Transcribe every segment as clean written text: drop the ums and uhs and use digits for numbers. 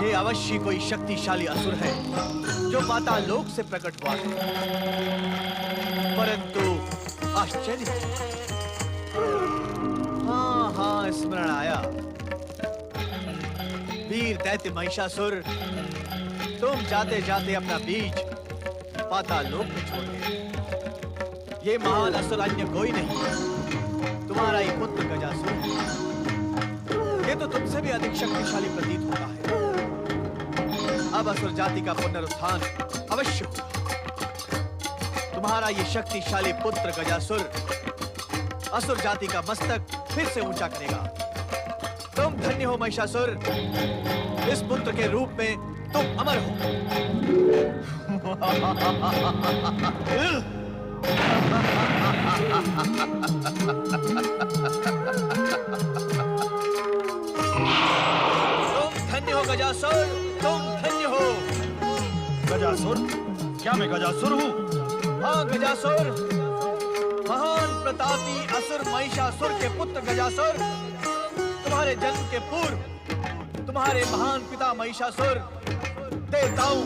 ये अवश्य कोई शक्तिशाली असुर है जो पाताल लोक से प्रकट हुआ है, परंतु आश्चर्य, हाँ, स्मरण आया। वीर दैत्य महिषासुर, तुम जाते जाते अपना बीज पाताल लोक में छोड़ गए। ये महान असुर अन्य कोई नहीं, तुम्हारा ही पुत्र गजासुर है। ये तो तुमसे भी अधिक शक्तिशाली प्रतीत होता है। अब असुर जाति का पुनरुत्थान अवश्य होगा। तुम्हारा ये शक्तिशाली पुत्र गजासुर असुर जाति का मस्तक फिर से ऊंचा करेगा। तुम धन्य हो महिषासुर, इस पुत्र के रूप में तुम अमर हो। तुम धन्य हो गजासुर, तुम धन्य हो। गजासुर? क्या मैं गजासुर हूँ? हाँ गजासुर, महान प्रतापी असुर महिषासुर के पुत्र गजासुर। तुम्हारे जन्म के पूर्व तुम्हारे महान पिता महिषासुर देवताओं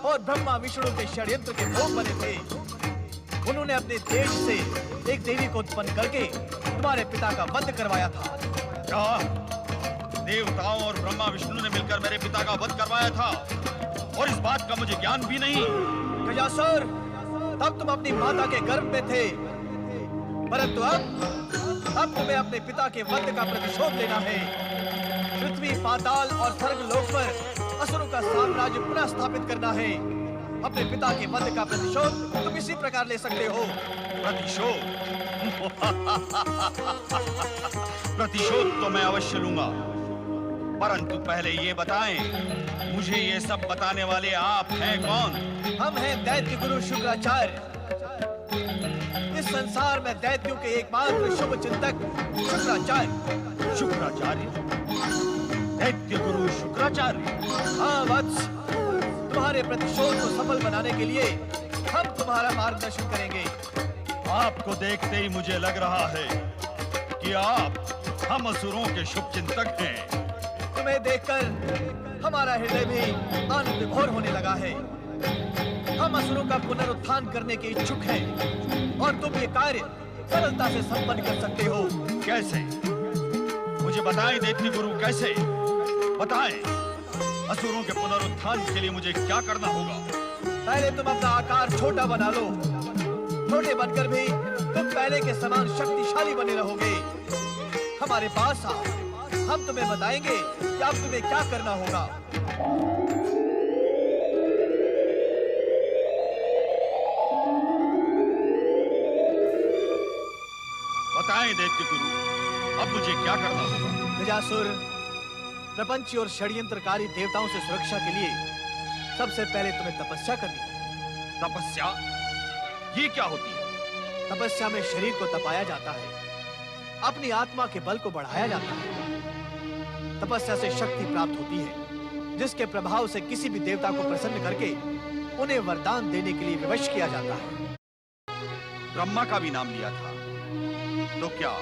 और ब्रह्मा विष्णु के षड्यंत्र के भोग बने थे। उन्होंने अपने देश से एक देवी को उत्पन्न करके तुम्हारे पिता का वध करवाया था। क्या देवताओं और ब्रह्मा विष्णु ने मिलकर मेरे पिता का वध करवाया था और इस बात का मुझे ज्ञान भी नहीं? गजासुर, तब तुम अपनी माता के गर्भ में थे, परंतु अब तुम्हें अपने पिता के वध का प्रतिशोध लेना है। पृथ्वी, पाताल और स्वर्ग लोक पर असुरों का साम्राज्य पुनः स्थापित करना है। अपने पिता के वध का प्रतिशोध तुम इसी प्रकार ले सकते हो। प्रतिशोध? प्रतिशोध तो मैं अवश्य लूंगा, परंतु पहले ये बताएं, मुझे ये सब बताने वाले आप हैं कौन? हम हैं दैत्य गुरु शुक्राचार्य। इस संसार में दैत्यों के एकमात्र शुभ चिंतक शुक्राचार्य। शुक्राचार्य? दैत्य गुरु शुक्राचार्य? हाँ वत्स, तुम्हारे प्रतिशोध को सफल बनाने के लिए हम तुम्हारा मार्गदर्शन करेंगे। आपको देखते ही मुझे लग रहा है कि आप हम असुरों के शुभ चिंतक हैं। तुम्हें देखकर हमारा हृदय भी आनंद विभोर होने लगा है। हम असुरों का पुनरुत्थान करने के इच्छुक हैं और तुम ये कार्य सरलता से संपन्न कर सकते हो। कैसे? मुझे बताएं दैत्य गुरु, कैसे? बताएं। असुरों के पुनरुत्थान के लिए मुझे क्या करना होगा? पहले तुम अपना आकार छोटा बना लो। छोटे बनकर भी तुम पहले के समान शक्तिशाली बने रहोगे। हमारे पास आओ, हम तुम्हें बताएंगे कि अब तुम्हें क्या करना होगा। बताएं दैत्य गुरु, अब मुझे क्या करना होगा? गजासुर, प्रपंची और षड्यंत्रकारी देवताओं से सुरक्षा के लिए सबसे पहले तुम्हें तपस्या करनी है। तपस्या? ये क्या होती है? तपस्या में शरीर को तपाया जाता है, अपनी आत्मा के बल को बढ़ाया जाता है। तपस्या से शक्ति प्राप्त होती है, जिसके प्रभाव से किसी भी देवता को प्रसन्न करके उन्हें वरदान देने के लिए विवश किया जाता है। ब्रह्मा का भी नाम लिया था, तो क्या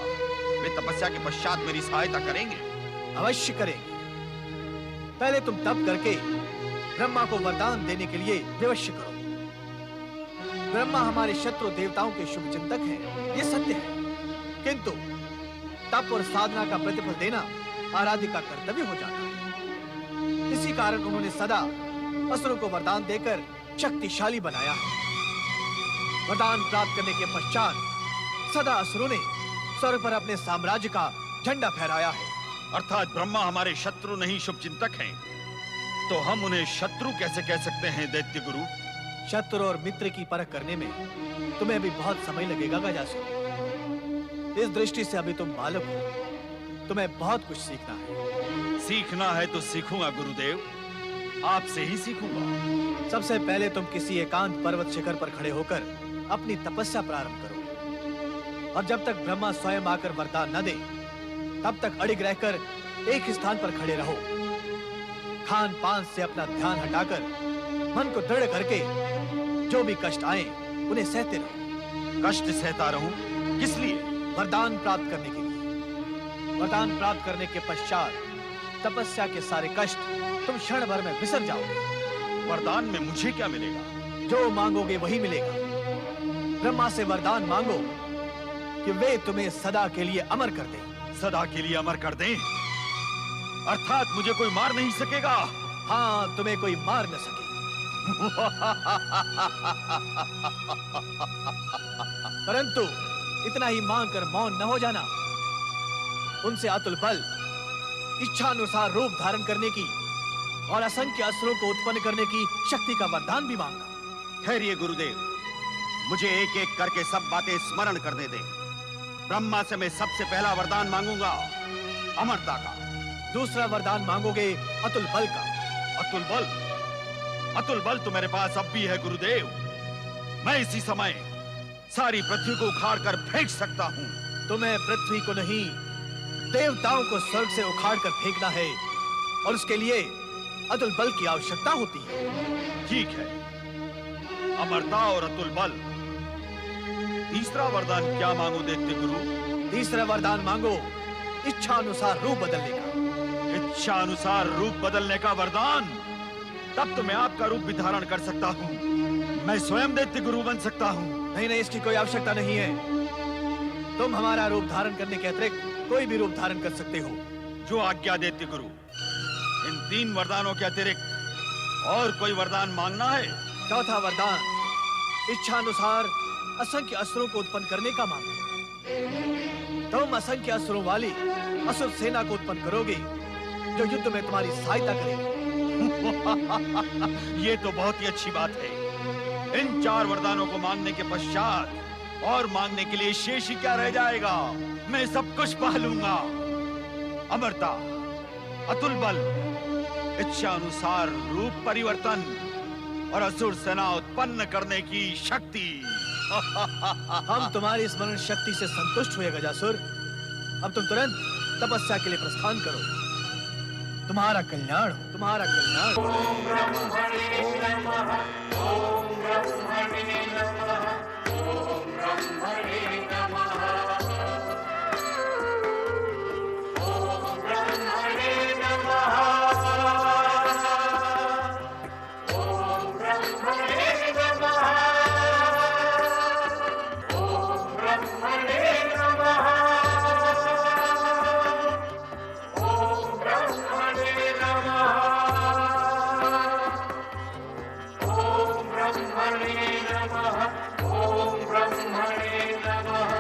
वे तपस्या के पश्चात मेरी सहायता करेंगे? अवश्य करेंगे। पहले तुम तप करके ब्रह्मा को वरदान देने के लिए विवश करो। ब्रह्मा हमारे शत्रु देवताओं के शुभ चिंतक हैं, ये सत्य है, किंतु तप और साधना का प्रतिफल देना आराध्य का कर्तव्य हो जाता है। इसी कारण उन्होंने सदा असुरों को वरदान देकर शक्तिशाली बनाया है। वरदान प्राप्त करने के पश्चात सदा असुरों ने स्वर्ग पर अपने साम्राज्य का झंडा फहराया है। अर्थात ब्रह्मा हमारे शत्रु नहीं शुभ चिंतक हैं। तो हम उन्हें शत्रु कैसे कह सकते हैं दैत्य गुरु? शत्रु और मित्र की परख करने में तुम्हें अभी बहुत समय लगेगा गजासुर। इस दृष्टि से अभी तुम बालक हो, तुम्हें बहुत कुछ सीखना है। सीखना है तो सीखूंगा गुरुदेव, आपसे ही सीखूंगा। सबसे पहले तुम किसी एकांत पर्वत शिखर पर खड़े होकर अपनी तपस्या प्रारंभ करो, और जब तक ब्रह्मा स्वयं आकर वरदान न दे तब तक अड़िग रहकर एक ही स्थान पर खड़े रहो। खान पान से अपना ध्यान हटाकर मन को दृढ़ करके जो भी कष्ट आए उन्हें सहते रहो। कष्ट सहता रहूं? किस लिए? वरदान प्राप्त करने के लिए। वरदान प्राप्त करने के पश्चात तपस्या के सारे कष्ट तुम क्षण भर में बिसर जाओगे। वरदान में मुझे क्या मिलेगा? जो मांगोगे वही मिलेगा। ब्रह्मा से वरदान मांगो कि वे तुम्हें सदा के लिए अमर कर दें। सदा के लिए अमर कर दें? अर्थात मुझे कोई मार नहीं सकेगा? हाँ, तुम्हें कोई मार न सके। परंतु इतना ही मांगकर मौन न हो जाना। उनसे अतुल बल, इच्छानुसार रूप धारण करने की और असंख्य असुरों को उत्पन्न करने की शक्ति का वरदान भी मांगना। ठहरिए गुरुदेव, मुझे एक एक करके सब बातें स्मरण करने दें। ब्रह्मा से मैं सबसे पहला वरदान मांगूंगा अमरता का। दूसरा वरदान मांगोगे अतुल बल का। अतुल बल? अतुल बल तो मेरे पास अब भी है गुरुदेव। मैं इसी समय सारी पृथ्वी को उखाड़ कर फेंक सकता हूँ। तुम्हें पृथ्वी को नहीं, देवताओं को स्वर्ग से उखाड़ कर फेंकना है, और उसके लिए अतुल बल की आवश्यकता होती है। ठीक है, अमरता और अतुल बल। तीसरा वरदान क्या मांगू दैत्य गुरु? तीसरा वरदान मांगो इच्छा अनुसार रूप बदलने का। इच्छा अनुसार रूप बदलने का वरदान? तब तो मैं आपका रूप भी धारण कर सकता हूँ। मैं स्वयं दैत्य गुरु बन सकता हूँ। नहीं नहीं, इसकी कोई आवश्यकता नहीं है। तुम हमारा रूप धारण करने के अतिरिक्त कोई भी रूप धारण कर सकते हो। जो आज्ञा दैत्य गुरु। इन 3 वरदानों के अतिरिक्त और कोई वरदान मांगना है? चौथा वरदान इच्छा अनुसार असंख्य असुरों को उत्पन्न करने का मांगो। तुम असंख्य असुरों वाली असुर सेना को उत्पन्न करोगे जो युद्ध में तुम्हारी सहायता करेगी। ये तो बहुत ही अच्छी बात है। इन 4 वरदानों को मांगने के पश्चात और मांगने के लिए शेष ही क्या रह जाएगा? मैं सब कुछ पा लूंगा। अमरता, अतुल बल, इच्छा अनुसार रूप परिवर्तन और असुर सेना उत्पन्न करने की शक्ति। हम तुम्हारी स्मरण शक्ति से संतुष्ट हुए गजासुर। अब तुम तुरंत तपस्या के लिए प्रस्थान करो। तुम्हारा कल्याण हो, तुम्हारा कल्याण। ओम ब्रह्मणे नमः, ओम ब्रह्मणे नमः, ओम ब्रह्मणे नमः, ओम ब्रह्मणे नमः, ओम ब्रह्मणे नमः, ओम ब्रह्मणे नमः, ओम ब्रह्मणे नमः, ओम ब्रह्मणे नमः, ओम ब्रह्मणे नमः।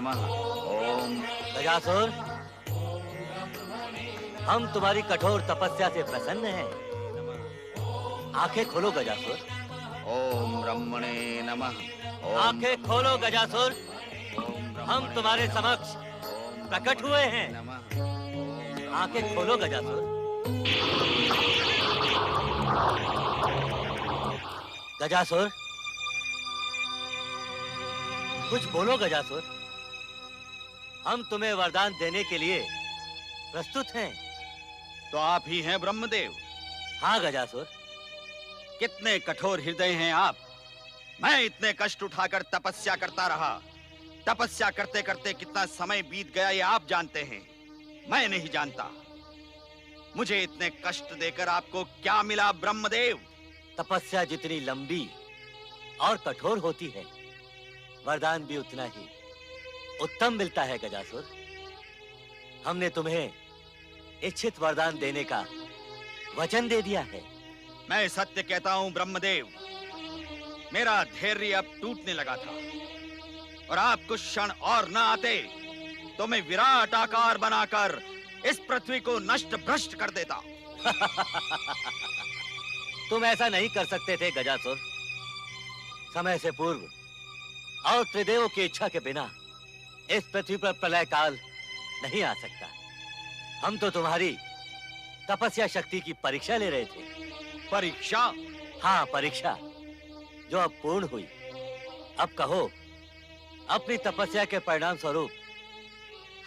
नमः। ओम। गजासुर, हम तुम्हारी कठोर तपस्या से प्रसन्न हैं। आंखें खोलो गजासुर। ओम ब्रह्मणे नमः। ओम। आंखें खोलो गजासुर। ओम हम तुम्हारे समक्ष प्रकट हुए हैं। नमः। आंखें खोलो गजासुर। गजासुर, कुछ बोलो गजासुर। हम तुम्हें वरदान देने के लिए प्रस्तुत हैं। तो आप ही हैं ब्रह्मदेव? हाँ गजासुर। कितने कठोर हृदय हैं आप। मैं इतने कष्ट उठाकर तपस्या करता रहा। तपस्या करते करते कितना समय बीत गया ये आप जानते हैं, मैं नहीं जानता। मुझे इतने कष्ट देकर आपको क्या मिला ब्रह्मदेव? तपस्या जितनी लंबी और कठोर होती है, वरदान भी उतना ही उत्तम मिलता है गजासुर। हमने तुम्हें इच्छित वरदान देने का वचन दे दिया है। मैं सत्य कहता हूं ब्रह्मदेव, मेरा धैर्य अब टूटने लगा था और आप कुछ क्षण और न आते तो मैं विराट आकार बनाकर इस पृथ्वी को नष्ट भ्रष्ट कर देता। तुम ऐसा नहीं कर सकते थे गजासुर। समय से पूर्व और त्रिदेवों की इच्छा के बिना इस पृथ्वी पर प्रलय काल नहीं आ सकता। हम तो तुम्हारी तपस्या शक्ति की परीक्षा ले रहे थे। परीक्षा? हाँ, परीक्षा जो अब पूर्ण हुई। अब कहो, अपनी तपस्या के परिणाम स्वरूप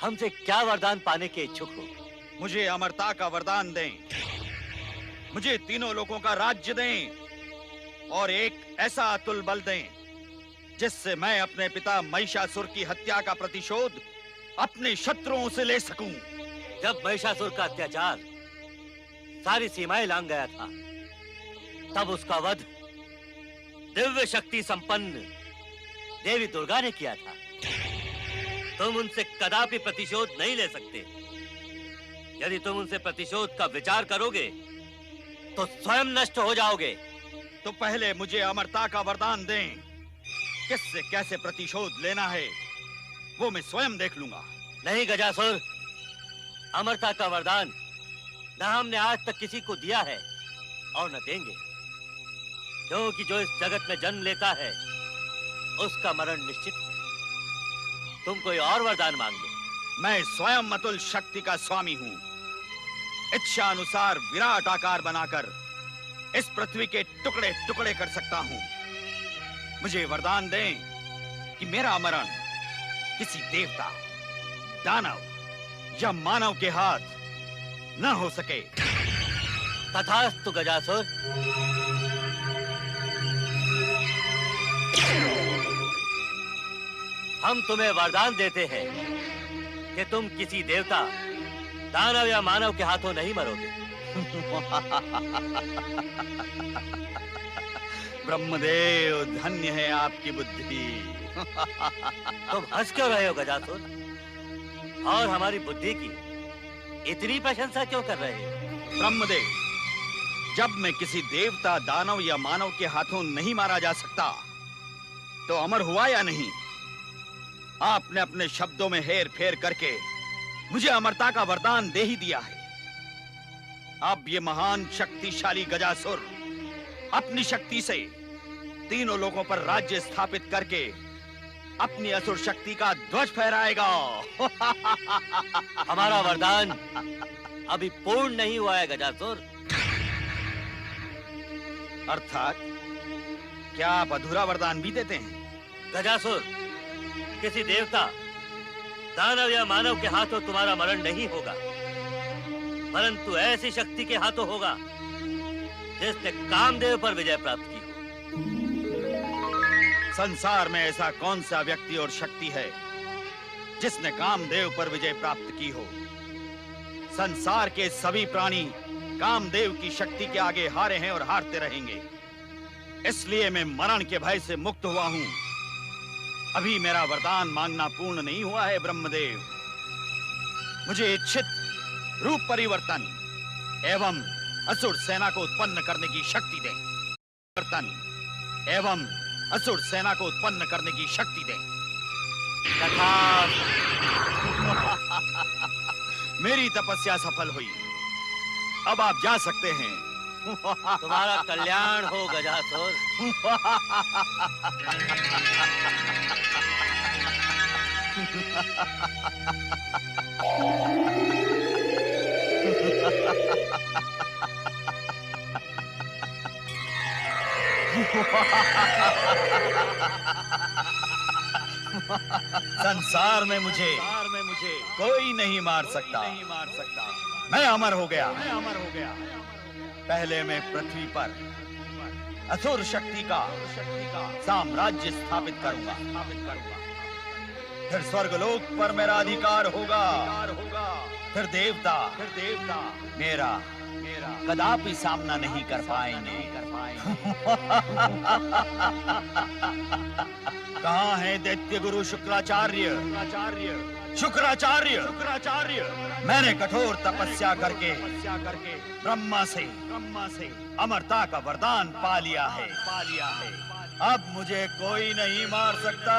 हमसे क्या वरदान पाने के इच्छुक हो? मुझे अमरता का वरदान दें, मुझे तीनों लोगों का राज्य दें और एक ऐसा अतुल बल दें जिससे मैं अपने पिता महिषासुर की हत्या का प्रतिशोध अपने शत्रुओं से ले सकूं। जब महिषासुर का अत्याचार सारी सीमाएं लांघ गया था, तब उसका वध दिव्य शक्ति संपन्न देवी दुर्गा ने किया था। तुम उनसे कदापि प्रतिशोध नहीं ले सकते। यदि तुम उनसे प्रतिशोध का विचार करोगे तो स्वयं नष्ट हो जाओगे। तो पहले मुझे अमरता का वरदान दें। किससे कैसे प्रतिशोध लेना है वो मैं स्वयं देख लूंगा। नहीं गजासुर, अमरता का वरदान न हमने आज तक किसी को दिया है और न देंगे, क्योंकि जो इस जगत में जन्म लेता है उसका मरण निश्चित है। तुम कोई और वरदान मांग लो। मैं स्वयं अतुल शक्ति का स्वामी हूं। इच्छा अनुसार विराट आकार बनाकर इस पृथ्वी के टुकड़े टुकड़े कर सकता हूं। मुझे वरदान दें कि मेरा मरण किसी देवता, दानव या मानव के हाथ न हो सके। तथास्तु गजासुर। हम तुम्हें वरदान देते हैं कि तुम किसी देवता, दानव या मानव के हाथों नहीं मरोगे। ब्रह्मदेव, धन्य है आपकी बुद्धि। तुम हंस क्यों रहे हो गजासुर? और हमारी बुद्धि की इतनी प्रशंसा क्यों कर रहे हो? ब्रह्मदेव, जब मैं किसी देवता, दानव या मानव के हाथों नहीं मारा जा सकता तो अमर हुआ या नहीं? आपने अपने शब्दों में हेर फेर करके मुझे अमरता का वरदान दे ही दिया है। अब ये महान शक्तिशाली गजासुर अपनी शक्ति से तीनों लोगों पर राज्य स्थापित करके अपनी असुर शक्ति का ध्वज फहराएगा। हमारा वरदान अभी पूर्ण नहीं हुआ है गजासुर। अर्थात क्या आप अधूरा वरदान भी देते हैं? गजासुर, किसी देवता, दानव या मानव के हाथों तुम्हारा मरण नहीं होगा, परंतु ऐसी शक्ति के हाथों होगा जिसने कामदेव पर विजय प्राप्त की हो। संसार में ऐसा कौन सा व्यक्ति और शक्ति है जिसने कामदेव पर विजय प्राप्त की हो? संसार के सभी प्राणी कामदेव की शक्ति के आगे हारे हैं और हारते रहेंगे। इसलिए मैं मरण के भय से मुक्त हुआ हूं। अभी मेरा वरदान मांगना पूर्ण नहीं हुआ है ब्रह्मदेव। मुझे इच्छित रूप परिवर्तन एवं असुर सेना को उत्पन्न करने की शक्ति दें। परिवर्तन एवं असुर सेना को उत्पन्न करने की शक्ति दें। तथास्तु। मेरी तपस्या सफल हुई, अब आप जा सकते हैं। तुम्हारा कल्याण हो गजासुर। संसार में मुझे कोई नहीं मार सकता। मैं अमर हो गया। पहले मैं पृथ्वी पर असुर शक्ति का साम्राज्य स्थापित करूंगा, फिर स्वर्गलोक पर मेरा अधिकार होगा, फिर देवता मेरा कदापि सामना नहीं कर पाएंगे। कहाँ है दैत्य गुरु शुक्राचार्य? शुक्राचार्य, मैंने कठोर तपस्या करके ब्रह्मा से अमरता का वरदान पा लिया है। अब मुझे कोई नहीं मार सकता।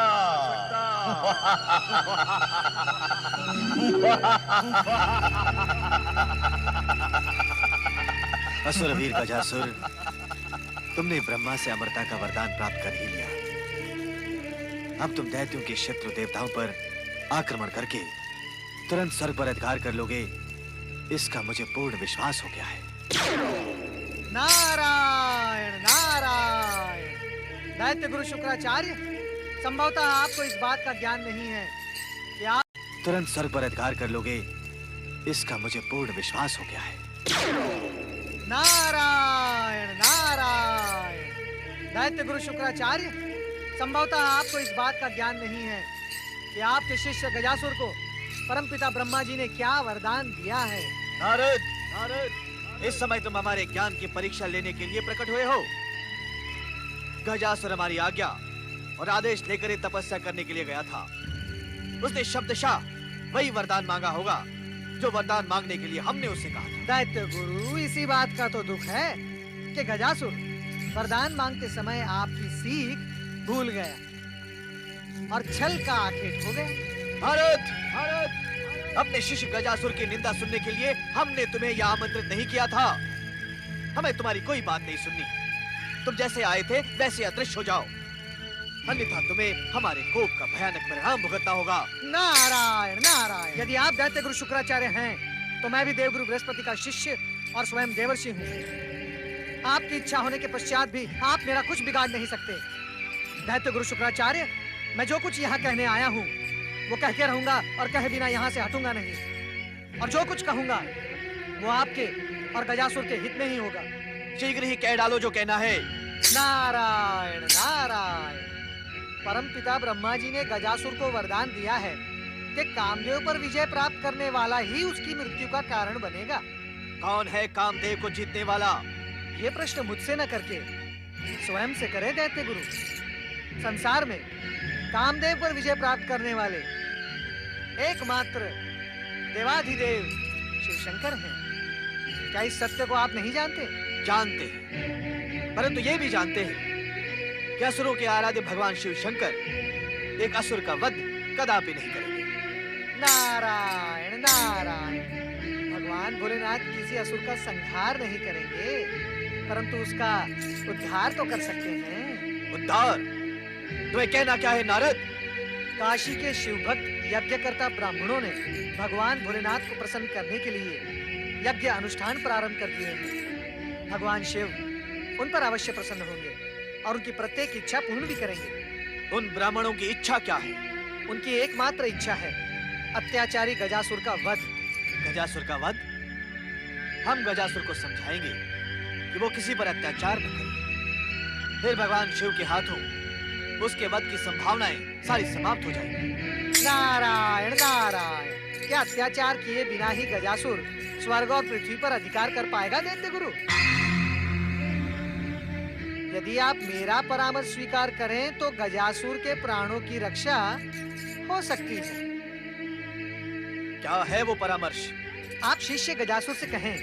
असुरवीर गजासुर, तुमने ब्रह्मा से अमरता का वरदान प्राप्त कर ही लिया। अब तुम दैत्यों के शत्रु देवताओं पर आक्रमण करके तुरंत स्वर्ग पर अधिकार कर लोगे, इसका मुझे पूर्ण विश्वास हो गया है। नारायण नारायण। दैत्य गुरु शुक्राचार्य, संभवतः आपको इस बात का ज्ञान नहीं है कि आप तुरंत स्वर्ग पर अधिकार कर लोगे, इसका मुझे पूर्ण विश्वास हो गया है। नारायण नारायण। दैत्य गुरु शुक्राचार्य, संभवतः आपको इस बात का ज्ञान नहीं है कि आपके शिष्य गजासुर को परमपिता ब्रह्मा जी ने क्या वरदान दिया है। नारद, इस समय तुम हमारे ज्ञान की परीक्षा लेने के लिए प्रकट हुए हो। गजासुर हमारी आज्ञा और आदेश लेकर ये तपस्या करने के लिए गया था। उसने शब्दशः वही वरदान मांगा होगा जो वरदान मांगने के लिए हमने उससे कहा था। दैत्य गुरु, इसी बात का तो दुख है कि गजासुर वरदान मांगते समय आपकी सीख भूल गया और छल का आखेट हो गया। नारद, अपने शिष्य गजासुर की निंदा सुनने के लिए हमने तुम्हें यह आमंत्रित नहीं किया था। हमें तुम्हारी कोई बात नहीं सुननी। तुम जैसे आए थे वैसे अदृश्य हो जाओ, अन्यथा तुम्हें हमारे कोप का भयानक परिणाम भुगतना होगा। नारायण नारायण। यदि आप दैत्य गुरु शुक्राचार्य हैं, तो मैं भी देवगुरु बृहस्पति का शिष्य और स्वयं देवर्षि हूँ। आपकी इच्छा होने के पश्चात भी आप मेरा कुछ बिगाड़ नहीं सकते। दैत्य गुरु शुक्राचार्य, मैं जो कुछ यहाँ कहने आया हूँ वो कह के रहूंगा और कहे बिना यहाँ से हटूंगा नहीं। और जो कुछ कहूंगा वो आपके और गजासुर के हित में ही होगा। शीघ्र ही कह डालो जो कहना है। नारायण नारायण। परमपिता ब्रह्मा जी ने गजासुर को वरदान दिया है कि कामदेव पर विजय प्राप्त करने वाला ही उसकी मृत्यु का कारण बनेगा। कौन है कामदेव को जीतने वाला? ये प्रश्न मुझसे न करके स्वयं से करे दैत्य गुरु। संसार में कामदेव पर विजय प्राप्त करने वाले एकमात्र देवाधिदेव शिव शंकर हैं। क्या इस सत्य को आप नहीं जानते? जानते हैं, परंतु ये भी जानते हैं कि असुरों के आराध्य भगवान शिव शंकर एक असुर का वध कदापि नहीं करेंगे। नारायण नारायण। भगवान भोलेनाथ किसी असुर का संहार नहीं करेंगे, परंतु उसका उद्धार तो कर सकते हैं। उद्धार? तुम्हें कहना क्या है नारद? काशी के शिवभक्त यज्ञकर्ता ब्राह्मणों ने भगवान भोलेनाथ को प्रसन्न करने के लिए यज्ञ अनुष्ठान प्रारंभ कर दिए हैं। भगवान शिव उन पर अवश्य प्रसन्न होंगे और उनकी प्रत्येक इच्छा पूर्ण भी करेंगे। उन ब्राह्मणों की इच्छा क्या है? उनकी एकमात्र इच्छा है अत्याचारी गजासुर का वध। गजासुर का वध? हम गजासुर को समझाएंगे कि वो किसी पर अत्याचार न करे, फिर भगवान शिव के हाथों उसके वध की संभावनाएं सारी समाप्त हो जाएंगी। नारायण नारायण। क्या अत्याचार किए बिना ही गजासुर स्वर्ग और पृथ्वी पर अधिकार कर पाएगा दैत्य गुरु? यदि आप मेरा परामर्श स्वीकार करें तो गजासुर के प्राणों की रक्षा हो सकती है। क्या है वो परामर्श? आप शिष्य गजासुर से कहें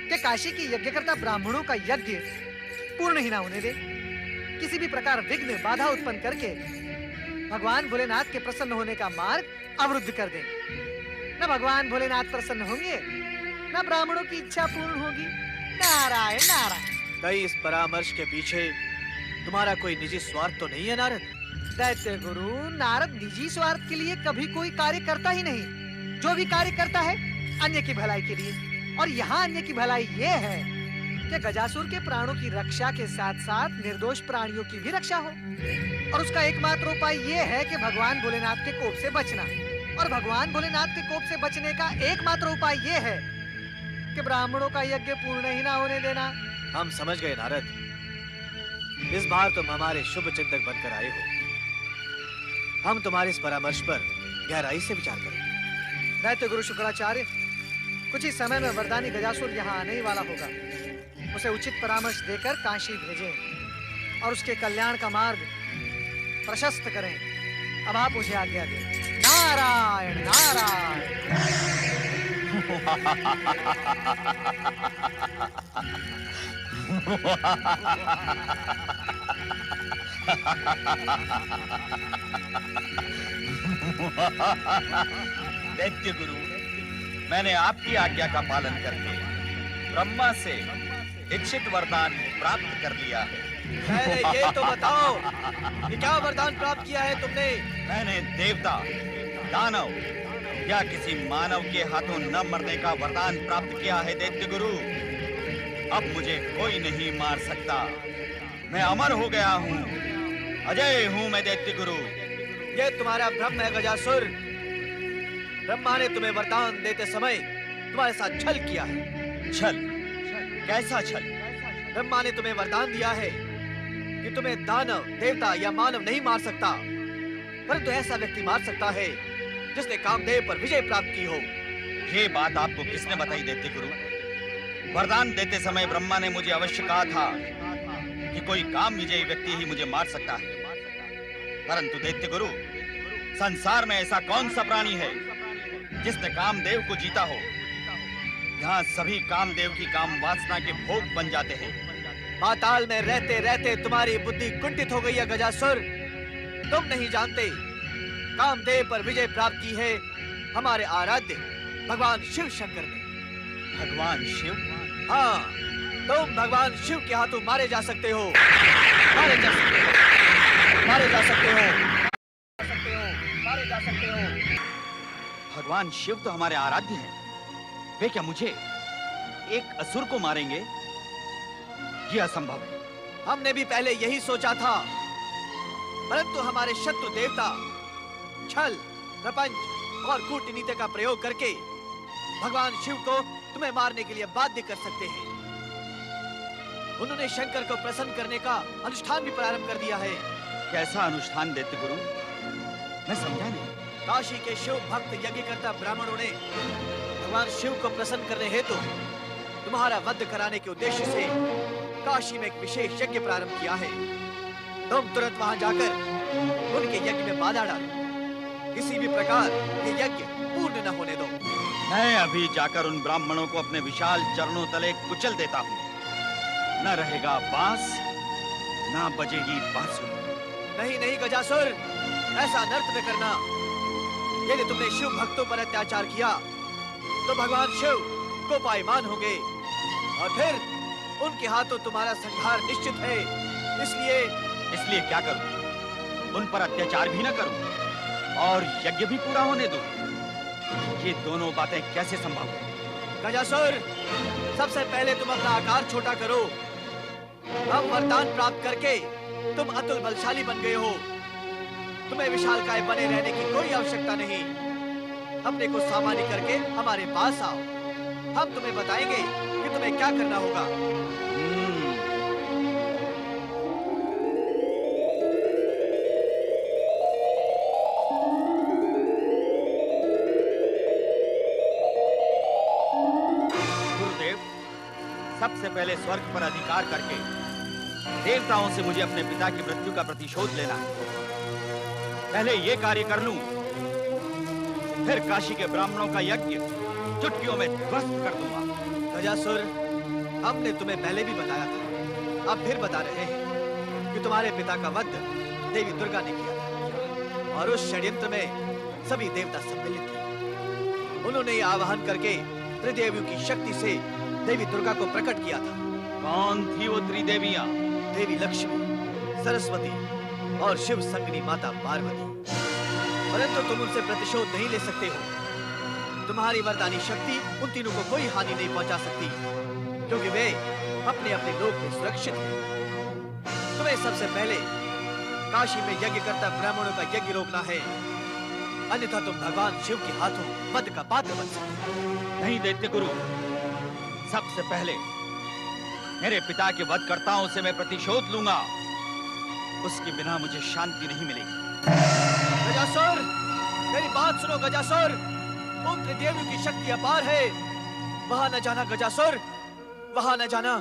कि काशी की यज्ञकर्ता ब्राह्मणों का यज्ञ पूर्ण ही ना होने दे, किसी भी प्रकार विघ्न बाधा उत्पन्न करके भगवान भोलेनाथ के प्रसन्न होने का मार्ग अवरुद्ध कर दें। न भगवान भोलेनाथ प्रसन्न होंगे, न ब्राह्मणों की इच्छा पूर्ण होगी। नारायण नारायण। कहीं इस परामर्श के पीछे तुम्हारा कोई निजी स्वार्थ तो नहीं है नारद? दैत्य गुरु, नारद निजी स्वार्थ के लिए कभी कोई कार्य करता ही नहीं। जो भी कार्य करता है अन्य की भलाई के लिए। और यहाँ अन्य की भलाई ये है कि गजासुर के प्राणों की रक्षा के साथ साथ निर्दोष प्राणियों की भी रक्षा हो। और उसका एकमात्र उपाय ये है कि भगवान भोलेनाथ के कोप से बचना। और भगवान भोलेनाथ के कोप से बचने का एकमात्र उपाय ये है कि ब्राह्मणों का यज्ञ पूर्ण ही ना होने देना। हम समझ गए नारद। इस बार तुम हमारे शुभ चिंतक बनकर आए हो। हम तुम्हारे इस परामर्श पर गहराई से विचार करेंगे। दैत्य गुरु शुक्राचार्य, कुछ ही समय में वरदानी गजासुर यहाँ आने ही वाला होगा। उसे उचित परामर्श देकर काशी भेजें और उसके कल्याण का मार्ग प्रशस्त करें। अब आप मुझे आज्ञा दें। नारायण नारायण। दैत्य गुरु, मैंने आपकी आज्ञा का पालन करके ब्रह्मा से इच्छित वरदान प्राप्त कर लिया है। पहले ये तो बताओ कि क्या वरदान प्राप्त किया है तुमने? मैंने देवता, दानव या किसी मानव के हाथों न मरने का वरदान प्राप्त किया है दैत्य गुरु। अब मुझे कोई नहीं मार सकता। मैं अमर हो गया हूँ, अजय हूँ मैं दैत्य गुरु। ये तुम्हारा भ्रम है गजासुर। ब्रह्मा ने तुम्हें वरदान देते समय तुम्हारे साथ छल किया है। छल? कैसा छल? ब्रह्मा ने तुम्हें वरदान दिया है कि तुम्हें दानव, देवता या मानव नहीं मार सकता, परंतु ऐसा व्यक्ति मार सकता है जिसने कामदेव पर विजय प्राप्त की हो। ये बात आपको किसने बताई दैत्य गुरु? वरदान देते समय ब्रह्मा ने मुझे अवश्य कहा था कि कोई काम विजयी व्यक्ति ही मुझे मार सकता है। परंतु दैत्य गुरु, संसार में ऐसा कौन सा प्राणी है जिसने कामदेव को जीता हो? यहाँ सभी कामदेव की काम वासना के भोग बन जाते हैं। पाताल में रहते रहते तुम्हारी बुद्धि कुंठित हो गई है गजासुर। तुम नहीं जानते, कामदेव पर विजय प्राप्त की है हमारे आराध्य भगवान शिव शंकर ने। भगवान शिव? हाँ, तुम भगवान शिव के हाथों मारे जा सकते हो। मारे जा सकते हो। मारे जा सकते हो। मारे जा सकते हो। भगवान शिव तो हमारे आराध्य हैं। वे क्या मुझे, एक असुर को मारेंगे? यह असंभव है। हमने भी पहले यही सोचा था, परंतु हमारे शत्रु देवता छल, प्रपंच और कूटनीति का प्रयोग करके भगवान शिव को तुम्हें मारने के लिए बाध्य कर सकते हैं। उन्होंने शंकर को प्रसन्न करने का अनुष्ठान भी प्रारंभ कर दिया है। कैसा अनुष्ठान दैत्य गुरु? मैं समझा नहीं। काशी के शिव भक्त यज्ञकर्ता ब्राह्मणों ने भगवान शिव को प्रसन्न करने हेतु तुम्हारा वध कराने के उद्देश्य से काशी में एक विशेष यज्ञ प्रारंभ किया है। तुम तुरंत वहां जाकर उनके यज्ञ में बाधा डालो। किसी भी प्रकार ये यज्ञ पूर्ण न होने दो। मैं अभी जाकर उन ब्राह्मणों को अपने विशाल चरणों तले कुचल देता हूँ। न रहेगा बांस, न बजेगी बांसुरी। नहीं नहीं गजासुर, ऐसा नर्त न करना। यदि तुमने शिव भक्तों पर अत्याचार किया तो भगवान शिव कोपायमान होंगे और फिर उनके हाथों तुम्हारा संहार निश्चित है। इसलिए क्या करूं? उन पर अत्याचार भी न करूं और यज्ञ भी पूरा होने दूं? ये दोनों बातें कैसे संभव है? गजासुर, सबसे पहले तुम अपना आकार छोटा करो। अब वरदान प्राप्त करके तुम अतुल बलशाली बन गए हो। तुम्हें विशालकाय बने रहने की कोई आवश्यकता नहीं। अपने को सामान्य करके हमारे पास आओ। हम तुम्हें बताएंगे कि तुम्हें क्या करना होगा। गुरुदेव, सबसे पहले स्वर्ग पर अधिकार करके देवताओं से मुझे अपने पिता की मृत्यु का प्रतिशोध लेना है। पहले ये कार्य कर लूं, फिर काशी के ब्राह्मणों का यज्ञ चुटकियों में ध्वस्त कर दूंगा। गजासुर, हमने तुम्हें पहले भी बताया था, अब फिर बता रहे हैं कि तुम्हारे पिता का वध देवी दुर्गा ने किया था। और उस षड्यंत्र में सभी देवता सम्मिलित थे। उन्होंने ये आवाहन करके त्रिदेवियों की शक्ति से देवी दुर्गा को प्रकट किया था। कौन थी वो त्रिदेवियां? देवी लक्ष्मी, सरस्वती और शिव संगनी माता पार्वती। परंतु तुम उनसे प्रतिशोध नहीं ले सकते हो। तुम्हारी वरदानी शक्ति उन तीनों को कोई हानि नहीं पहुंचा सकती, क्योंकि वे अपने अपने लोक में सुरक्षित हैं। तुम्हें सबसे पहले काशी में यज्ञ करता ब्राह्मणों का यज्ञ रोकना है, अन्यथा तुम भगवान शिव के हाथों वध का पात्र बन सकते हो। नहीं दैत्य गुरु, सबसे पहले मेरे पिता के वधकर्ताओं से मैं प्रतिशोध लूंगा। उसके बिना मुझे शांति नहीं मिलेगी। गजासुर, मेरी बात सुनो गजासुर। उन त्रिदेवियों की शक्ति अपार है। वहां न जाना गजासुर, वहां न जाना।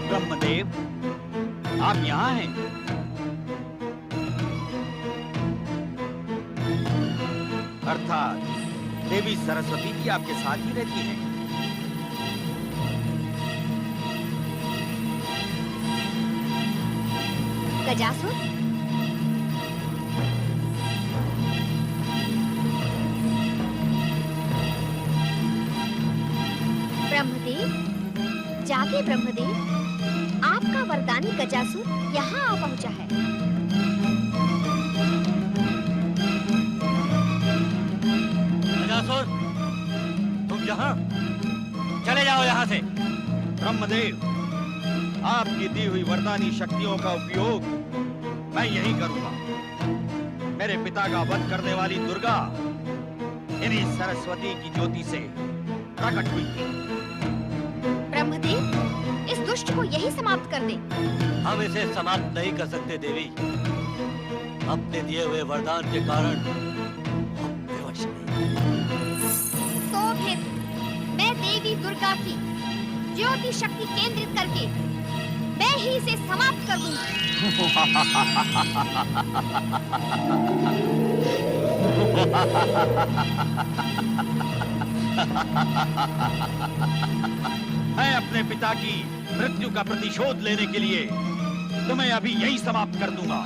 ब्रह्मदेव, आप यहाँ हैं? अर्थात देवी सरस्वती भी आपके साथ ही रहती है। गजासुर, ब्रह्मदेव, जागे ब्रह्मदेव, आपका वरदानी गजासुर यहाँ आ पहुँचा है। गजासुर, तुम यहाँ? चले जाओ यहाँ से। ब्रह्मदेव, आपकी दी हुई वरदानी शक्तियों का उपयोग मैं यही करूंगा। मेरे पिता का वध करने वाली दुर्गा इन्हीं सरस्वती की ज्योति से प्रकट हुई थी। ब्रह्मदेव, इस दुष्ट को यही समाप्त कर दे। हम इसे समाप्त नहीं कर सकते देवी। अपने दिए हुए वरदान के कारण हम विवश हैं। तो फिर मैं देवी दुर्गा की ज्योति शक्ति केंद्रित करके मैं ही इसे समाप्त कर दूंगी। मैं अपने पिता की मृत्यु का प्रतिशोध लेने के लिए तुम्हें अभी यही समाप्त कर दूंगा।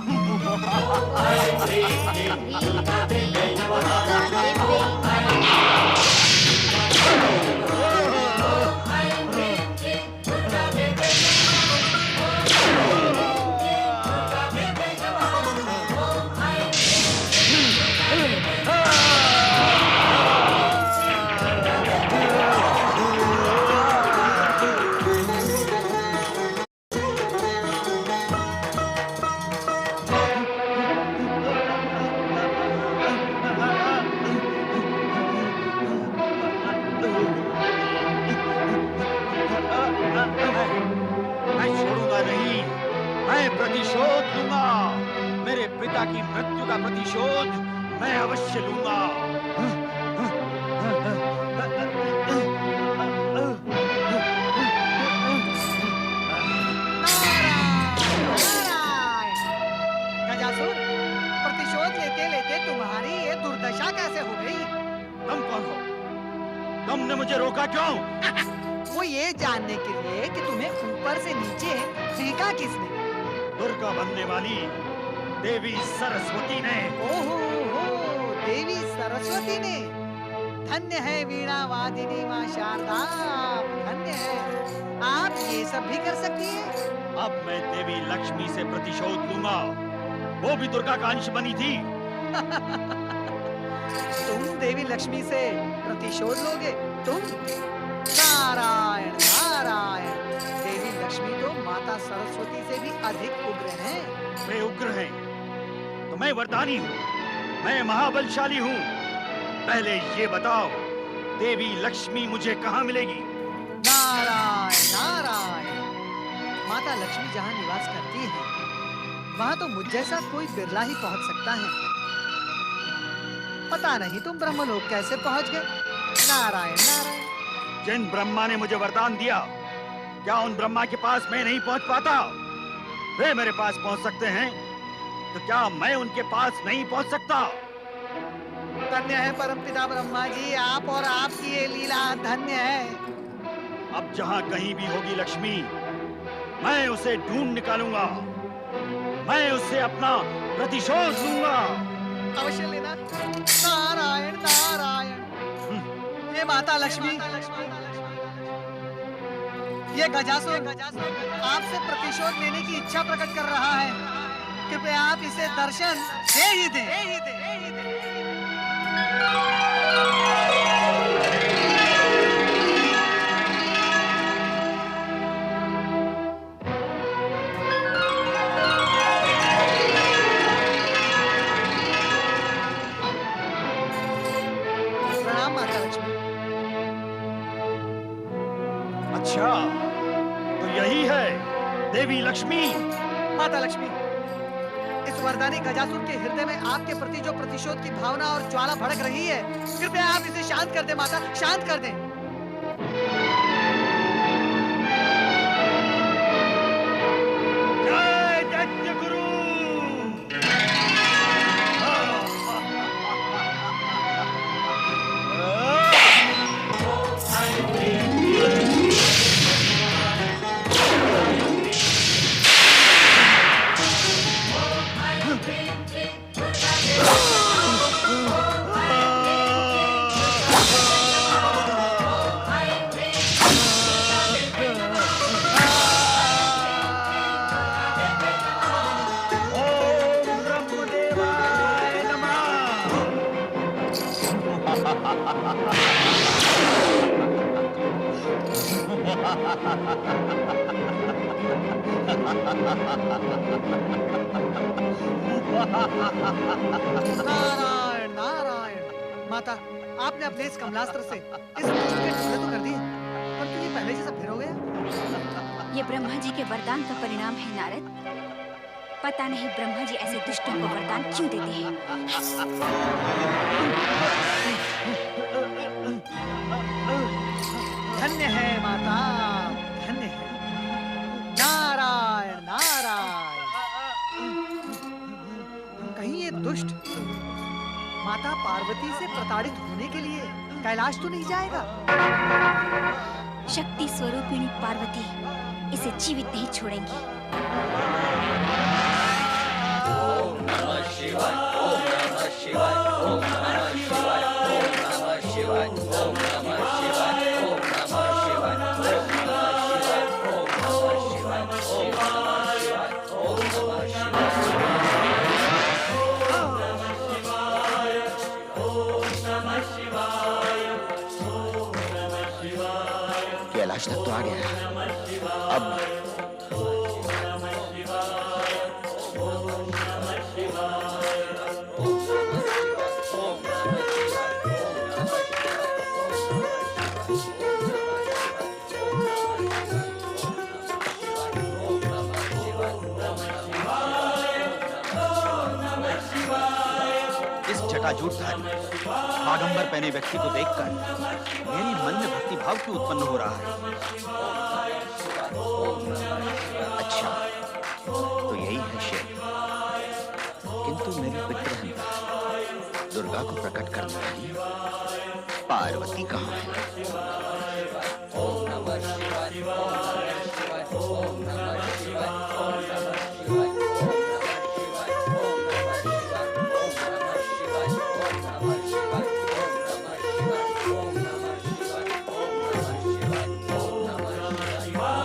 की मृत्यु का प्रतिशोध मैं अवश्य लूंगा। गजासुर, प्रतिशोध लेते लेते तुम्हारी ये दुर्दशा कैसे हो गई? तुम कौन हो? तुमने मुझे रोका क्यों? वो ये जानने के लिए कि तुम्हें ऊपर से नीचे फेंका किसने? दुर्गा बनने वाली देवी सरस्वती ने। ओहो हो, देवी सरस्वती ने। धन्य है वीणा वादिनी माँ शारदा, धन्य है। आप ये सब भी कर सकती हैं। अब मैं देवी लक्ष्मी से प्रतिशोध लूंगा। वो भी दुर्गा का अंश बनी थी। तुम देवी लक्ष्मी से प्रतिशोध लोगे? तुम? नारायण नारायण, देवी लक्ष्मी तो माता सरस्वती से भी अधिक उग्र हैं। वे उग्र हैं तो मैं वरदानी हूँ, मैं महाबलशाली हूँ। पहले ये बताओ, देवी लक्ष्मी मुझे कहाँ मिलेगी? नारायण नारायण, माता लक्ष्मी जहाँ निवास करती है वहाँ तो मुझ जैसा कोई बिरला ही पहुँच सकता है। पता नहीं तुम ब्रह्मलोक कैसे पहुँच गए? नारायण नारायण। जिन ब्रह्मा ने मुझे वरदान दिया, क्या उन ब्रह्मा के पास मैं नहीं पहुँच पाता? वे मेरे पास पहुँच सकते हैं, तो क्या मैं उनके पास नहीं पहुँच सकता? धन्य है परमपिता ब्रह्मा जी, आप और आपकी ये लीला धन्य है। अब जहां कहीं भी होगी लक्ष्मी, मैं उसे ढूंढ निकालूंगा। मैं उससे अपना प्रतिशोध लूंगा। अवश्य लेना। नारायण नारायण। ये माता लक्ष्मी, ये गजासुर आपसे प्रतिशोध लेने की इच्छा प्रकट कर रहा है। कृपया आप इसे दर्शन दे ही दें। प्रणाम माता लक्ष्मी। अच्छा, तो यही है देवी लक्ष्मी। माता लक्ष्मी, इस वरदानी गजासुर के हृदय में आपके प्रति जो प्रतिशोध की भावना और ज्वाला भड़क रही है, कृपया आप इसे शांत कर दें माता, शांत कर दें। जय दैत्य गुरु। ओम ब्रह्मदेवाय नमः। नारायण नारायण। माता, आपने अपने इस कमलास्त्र से इस दुष्ट के टुकड़े तो कर दिए, परंतु ये पहले जैसा फिर हो गया। ये ब्रह्मा जी के वरदान का परिणाम है नारद। पता नहीं ब्रह्मा जी ऐसे दुष्टों को वरदान क्यों देते हैं। धन्य है माता, धन्य है। नारायण नारायण। कहीं ये दुष्ट माता पार्वती से प्रताड़ित होने के लिए कैलाश तो नहीं जाएगा? शक्ति स्वरूपिणी पार्वती इसे जीवित नहीं छोड़ेंगी। कैलाश तक तो आ गया। अब इस जटाजूटधारी बागंबर पहने व्यक्ति को देखकर मेरी मन में भक्ति भाव क्यों उत्पन्न हो रहा है? अच्छा, तो यही है शिव। किंतु मेरी पितृहंता दुर्गा को प्रकट करने वाली पार्वती कहाँ है?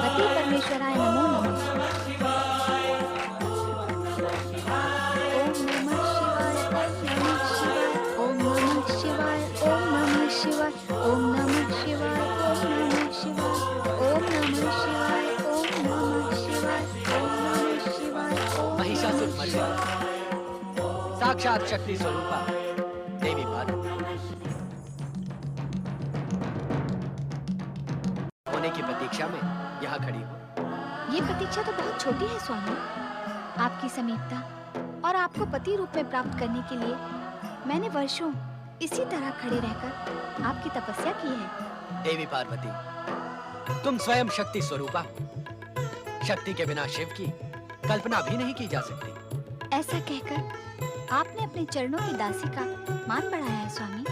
पति परमेश्वराय नमो नमः। ओम नमः शिवाय, ओम नमः शिवाय, ओम नमः शिवाय, ओम नमः शिवाय, ओम नमः शिवाय, ओम नमः शिवाय, ओम नमः शिवाय, ओम महिषासुर मर्दिनी, साक्षात शक्ति स्वरूपा देवी पार्वती होने की प्रतीक्षा में यहाँ खड़ी हूँ। ये प्रतीक्षा तो बहुत छोटी है स्वामी। आपकी समीपता और आपको पति रूप में प्राप्त करने के लिए मैंने वर्षों इसी तरह खड़े रहकर आपकी तपस्या की है। देवी पार्वती, तुम स्वयं शक्ति स्वरूपा हो। शक्ति के बिना शिव की कल्पना भी नहीं की जा सकती। ऐसा कहकर आपने अपने चरणों की दासी का मान बढ़ाया है स्वामी।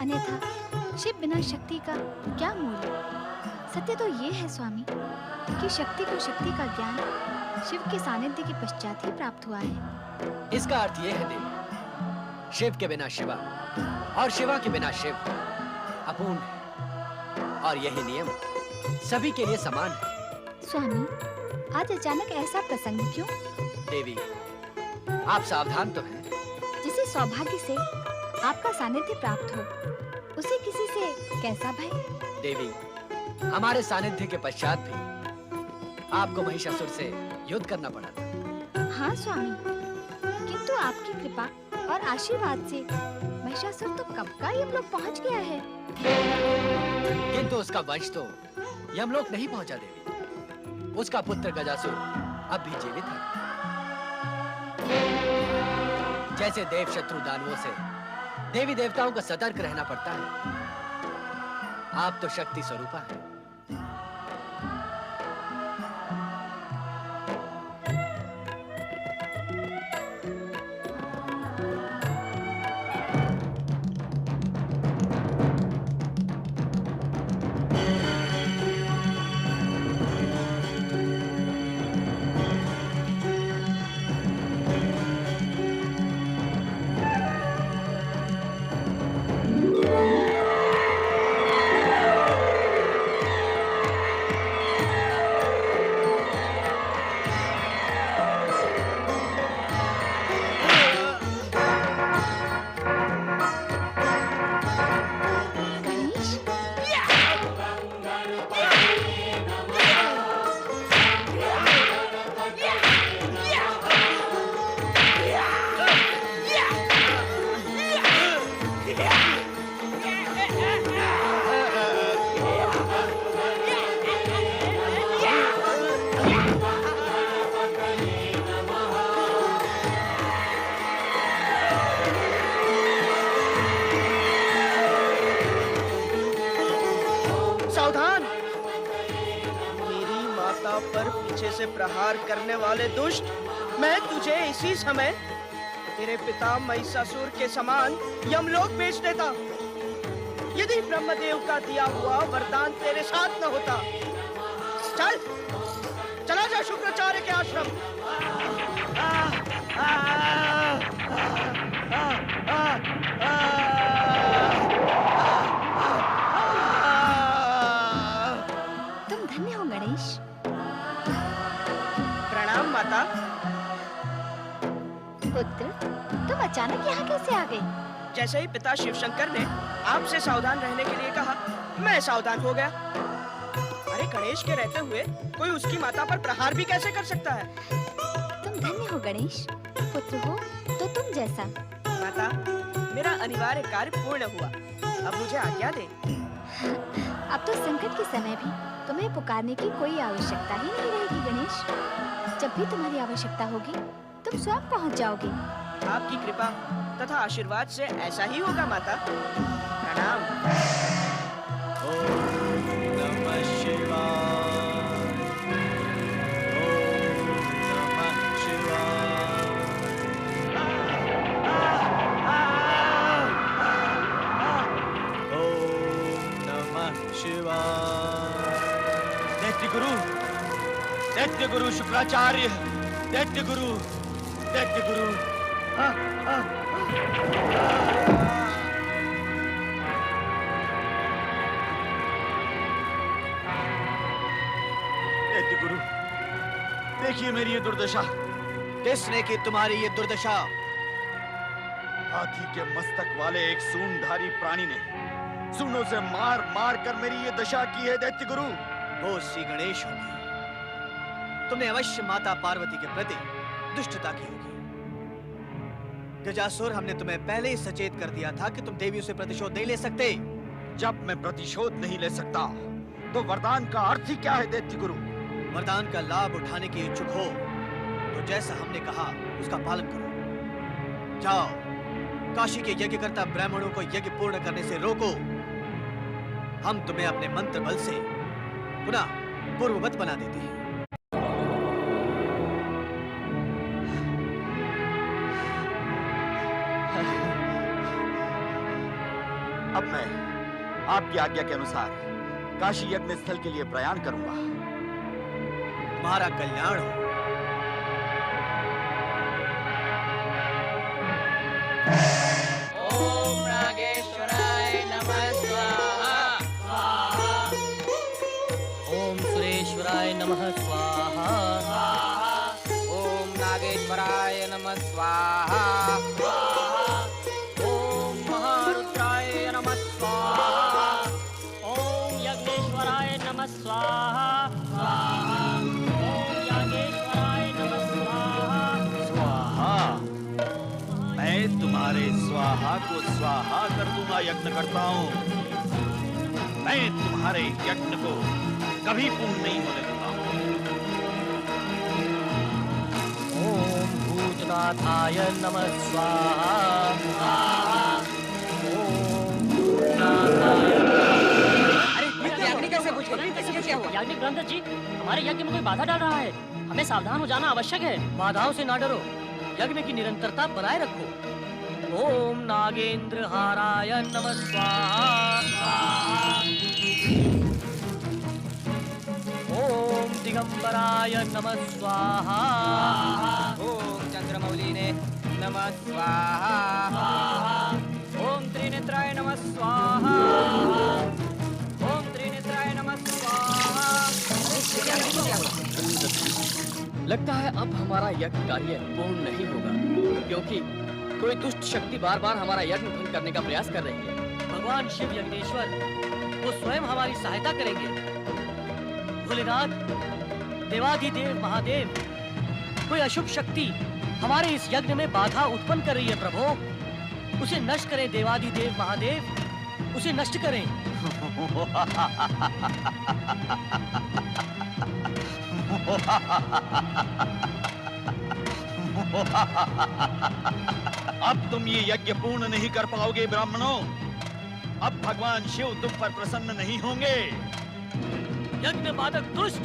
अन्यथा शिव बिना शक्ति का क्या मूल्य। सत्य तो ये है स्वामी कि शक्ति को शक्ति का ज्ञान शिव के सानिध्य के पश्चात ही प्राप्त हुआ है। इसका अर्थ ये है देवी, शिव के बिना शिवा और शिवा के बिना शिव अपूर्ण है, और यही नियम सभी के लिए समान है। स्वामी, आज अचानक ऐसा प्रसंग क्यों? देवी, आप सावधान तो हैं। जिसे सौभाग्य से आपका सानिध्य प्राप्त हो, उसे किसी से कैसा भय? देवी, हमारे सानिध्य के पश्चात भी आपको महिषासुर से युद्ध करना पड़ा था। हाँ स्वामी, किंतु आपकी कृपा और आशीर्वाद से महिषासुर तो कब का यमलोक पहुंच गया है। किंतु उसका वंश तो यमलोक नहीं पहुंचा देवी। उसका पुत्र गजासुर अब भी जीवित है। जैसे देव शत्रु दानवों से देवी देवताओं को सतर्क रहना पड़ता है, आप तो शक्ति स्वरूपा हैं। प्रहार करने वाले दुष्ट, मैं तुझे इसी समय तेरे पिता महिषासुर के समान यमलोक भेज देता, यदि ब्रह्मदेव का दिया हुआ वरदान तेरे साथ न होता। चल, चला जा शुक्राचार्य के आश्रम। तुम धन्य हो गणेश। प्रणाम माता। पुत्र, तुम अचानक यहाँ कैसे आ गए? जैसे ही पिता शिवशंकर ने आपसे सावधान रहने के लिए कहा, मैं सावधान हो गया। अरे गणेश के रहते हुए कोई उसकी माता पर प्रहार भी कैसे कर सकता है? तुम धन्य हो गणेश। पुत्र हो तो तुम जैसा। माता, मेरा अनिवार्य कार्य पूर्ण हुआ, अब मुझे आज्ञा दे। अब तो संकट के समय भी तुम्हें पुकारने की कोई आवश्यकता ही नहीं रहेगी गणेश। जब भी तुम्हारी आवश्यकता होगी, तुम स्वयं पहुंच जाओगे। आपकी कृपा तथा आशीर्वाद से ऐसा ही होगा माता। प्रणाम। ओम नमः शिवाय। ओम नमः शिवाय। ओम नमः शिवाय। दैत्य गुरु, दैत्य गुरु शुक्राचार्य, दैत्य गुरु, दैत्य गुरु। दैत्य गुरु, देखिए मेरी ये दुर्दशा। किसने की तुम्हारी ये दुर्दशा? हाथी के मस्तक वाले एक सूंडधारी प्राणी ने सूंडों से मार मार कर मेरी ये दशा की है दैत्य गुरु। वो श्री गणेश होंगे। तुमने अवश्य माता पार्वती के प्रति दुष्टता की होगी। गजासुर, हमने तुम्हें पहले ही सचेत कर दिया था कि तुम देवियों से प्रतिशोध नहीं ले सकते। जब मैं प्रतिशोध नहीं ले सकता, तो वरदान का अर्थ ही क्या है दैत्य गुरु? वरदान का लाभ उठाने की इच्छुक हो तो जैसा हमने कहा उसका पालन करो। जाओ, काशी के यज्ञकर्ता ब्राह्मणों को यज्ञ पूर्ण करने से रोको। हम तुम्हें अपने मंत्र बल से पुनः पूर्ववत बना देते हैं। आपकी आज्ञा के अनुसार काशी यज्ञ स्थल के लिए प्रयाण करूंगा। तुम्हारा कल्याण हो। ओम नागेश्वराय नमः स्वाहा। ओम सुरेश्वराय नमः स्वाहा। ओम नागेश्वराय नमः स्वाहा। ओम महारुद्राय नमः स्वाहा। ओम यज्ञेश्वराय नमः स्वाहा। ओम यागेश्वराय नमः स्वाहा। स्वाहा, मैं तुम्हारे स्वाहा को स्वाहा कर दूंगा यज्ञ करता हूँ। मैं तुम्हारे यज्ञ को कभी पूर्ण नहीं होने दूंगा। ओम भूतनाथाय नमः स्वाहा। ओम भूतनाथाय। अरे याग्नि कैसे पूछ गए? क्या हुआ? याज्ञिक ब्रह्मदत्त जी, हमारे यज्ञ में कोई बाधा डाल रहा है। हमें सावधान हो जाना आवश्यक है। बाधाओं से ना डरो, यज्ञ की निरंतरता बनाए रखो। ओम नागेंद्र हाराय नमः स्वाहा। ओम दिगंबराय नमः स्वाहा। ओम चंद्रमौलिने नमः स्वाहा। ओम त्रिनेत्राय नमः स्वाहा। ओम त्रिनेत्राय नमः स्वाहा। लगता है अब हमारा यज्ञ कार्य पूर्ण नहीं होगा, क्योंकि कोई दुष्ट शक्ति बार बार हमारा यज्ञ भंग करने का प्रयास कर रही है। भगवान शिव यज्ञेश्वर वो स्वयं हमारी सहायता करेंगे। भोलेनाथ, देवाधिदेव महादेव, कोई अशुभ शक्ति हमारे इस यज्ञ में बाधा उत्पन्न कर रही है प्रभु। उसे नष्ट करें देवाधिदेव महादेव, उसे नष्ट करें। अब तुम ये यज्ञ पूर्ण नहीं कर पाओगे ब्राह्मणों। अब भगवान शिव तुम पर प्रसन्न नहीं होंगे। यज्ञ बाधक दुष्ट,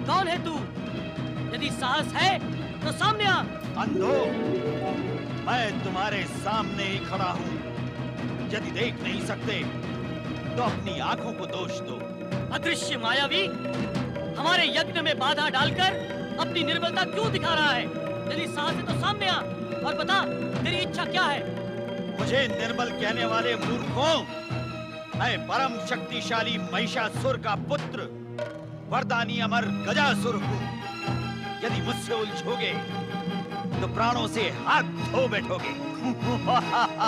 कौन है तू? यदि साहस है तो सामने आ। अंधो, मैं तुम्हारे सामने ही खड़ा हूँ। यदि देख नहीं सकते तो अपनी आंखों को दोष दो। अदृश्य मायावी हमारे यज्ञ में बाधा डालकर अपनी निर्बलता क्यों दिखा रहा है? यदि साहस है तो सामने आ और बता तेरी इच्छा क्या है? मुझे निर्बल कहने वाले मूर्खों, मैं परम शक्तिशाली महिषासुर का पुत्र वरदानी अमर गजासुर हूँ। यदि मुझसे उलझोगे तो प्राणों से हाथ धो बैठोगे।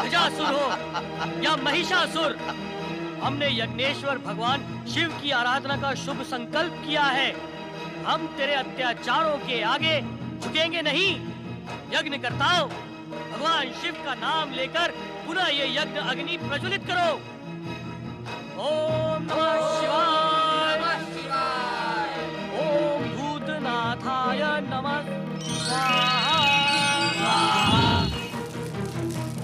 गजासुर हो या महिषासुर, हमने यज्ञेश्वर भगवान शिव की आराधना का शुभ संकल्प किया है। हम तेरे अत्याचारों के आगे झुकेंगे नहीं। यज्ञ करताओ, भगवान शिव का नाम लेकर पुनः ये यज्ञ अग्नि प्रज्वलित करो। ओम नमः शिवाय। ओम भूतनाथाय नमः स्वाहा।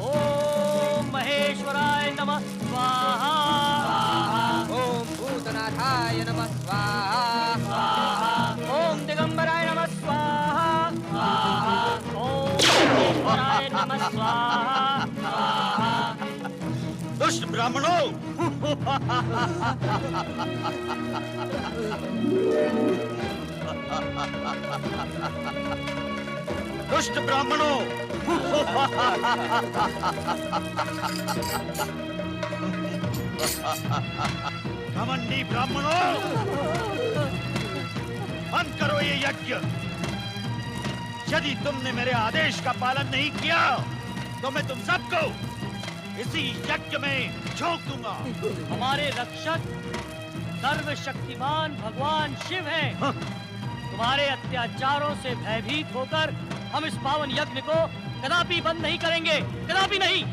ओम महेश्वराय नमः स्वाहा। ओम भूतनाथाय नमः स्वाहा। ओम दिगंबराय नमः स्वाहा। ओम महेश्वराय नमः स्वाहा। दुष्ट ब्राह्मणों, दुष्ट ब्राह्मणों, घमंडी ब्राह्मणों, बंद करो ये यज्ञ। यदि तुमने मेरे आदेश का पालन नहीं किया तो मैं तुम सबको इसी यज्ञ में झोंक दूंगा। हमारे रक्षक सर्वशक्तिमान भगवान शिव हैं। तुम्हारे अत्याचारों से भयभीत होकर हम इस पावन यज्ञ को कदापि बंद नहीं करेंगे, कदापि नहीं।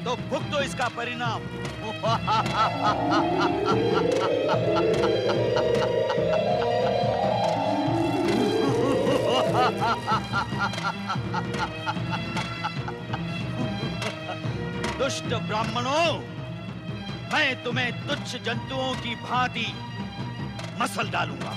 तो भुगतो इसका परिणाम। दुष्ट ब्राह्मणों, मैं तुम्हें तुच्छ जंतुओं की भांति मसल डालूंगा।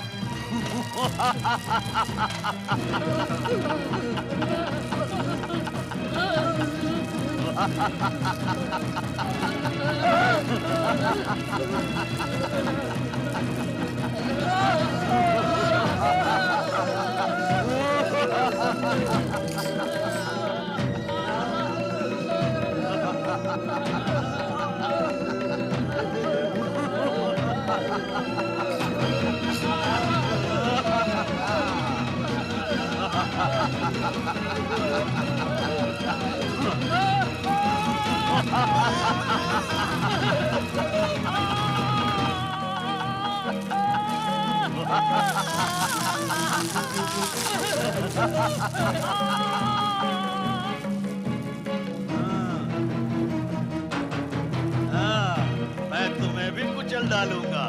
मैं तुम्हें भी कुचल डालूंगा।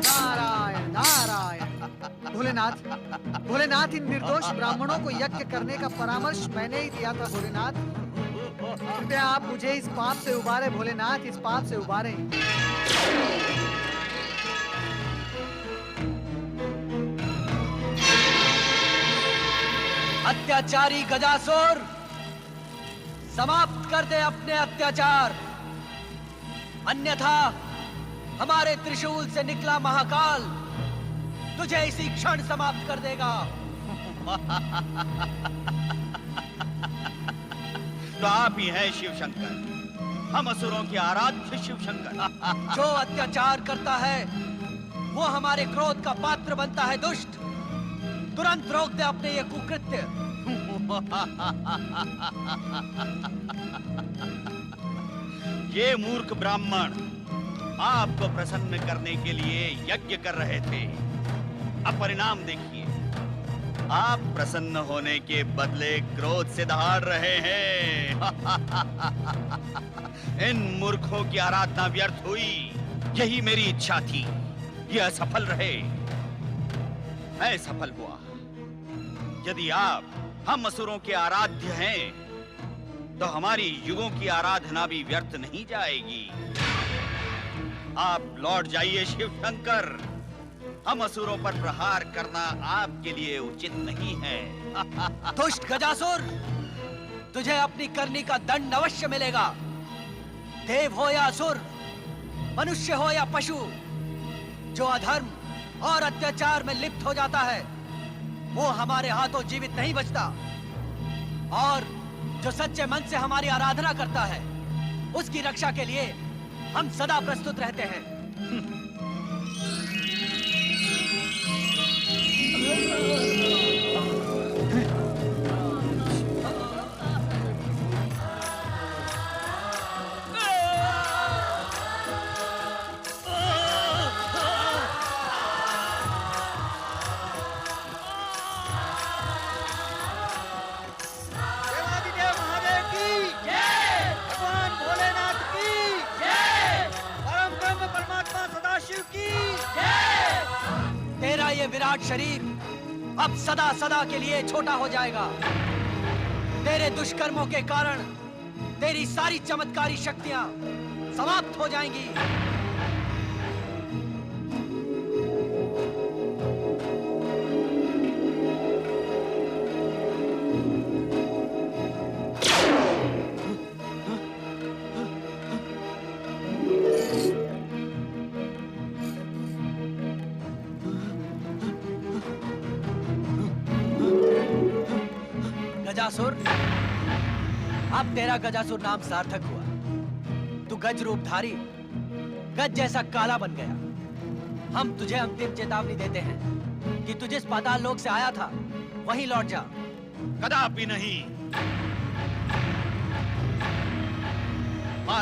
नारायण नारायण। भोलेनाथ, भोलेनाथ, इन निर्दोष ब्राह्मणों को यज्ञ करने का परामर्श मैंने ही दिया था। भोलेनाथ, कृपया आप मुझे इस पाप से उबारे। भोलेनाथ, इस पाप से उबारे। अत्याचारी गजासुर, समाप्त कर दे अपने अत्याचार, अन्यथा हमारे त्रिशूल से निकला महाकाल तुझे इसी क्षण समाप्त कर देगा। तो आप ही हैं शिव शंकर, हम असुरों के आराध्य शिव शंकर। जो अत्याचार करता है वो हमारे क्रोध का पात्र बनता है। दुष्ट, तुरंत रोक दे अपने ये कुकृत्य। ये मूर्ख ब्राह्मण आपको प्रसन्न करने के लिए यज्ञ कर रहे थे। अब परिणाम देखिए, आप प्रसन्न होने के बदले क्रोध से दहाड़ रहे हैं। इन मूर्खों की आराधना व्यर्थ हुई। यही मेरी इच्छा थी, यह असफल रहे। मैं सफल हुआ। यदि आप हम असुरों के आराध्य हैं, तो हमारी युगों की आराधना भी व्यर्थ नहीं जाएगी। आप लौट जाइए शिव शंकर। हम असुरों पर प्रहार करना आपके लिए उचित नहीं है। दुष्ट गजासुर, तुझे अपनी करनी का दंड अवश्य मिलेगा। देव हो या असुर, मनुष्य हो या पशु, जो अधर्म और अत्याचार में लिप्त हो जाता है वो हमारे हाथों जीवित नहीं बचता। और जो सच्चे मन से हमारी आराधना करता है उसकी रक्षा के लिए हम सदा प्रस्तुत रहते हैं। देवादिदेव महादेव की जय, भगवान भोलेनाथ की जय, परम ब्रह्म परमात्मा सदाशिव की जय। तेरा ये विराट शरीर अब सदा सदा के लिए छोटा हो जाएगा। तेरे दुष्कर्मों के कारण तेरी सारी चमत्कारी शक्तियां समाप्त हो जाएंगी। गजासुर, अब तेरा गजासुर नाम सार्थक हुआ। तू गज रूपधारी, गज जैसा काला बन गया। हम तुझे अंतिम चेतावनी देते हैं कि तू जिस पाताल लोक से आया था वहीं लौट जा। कदापि नहीं।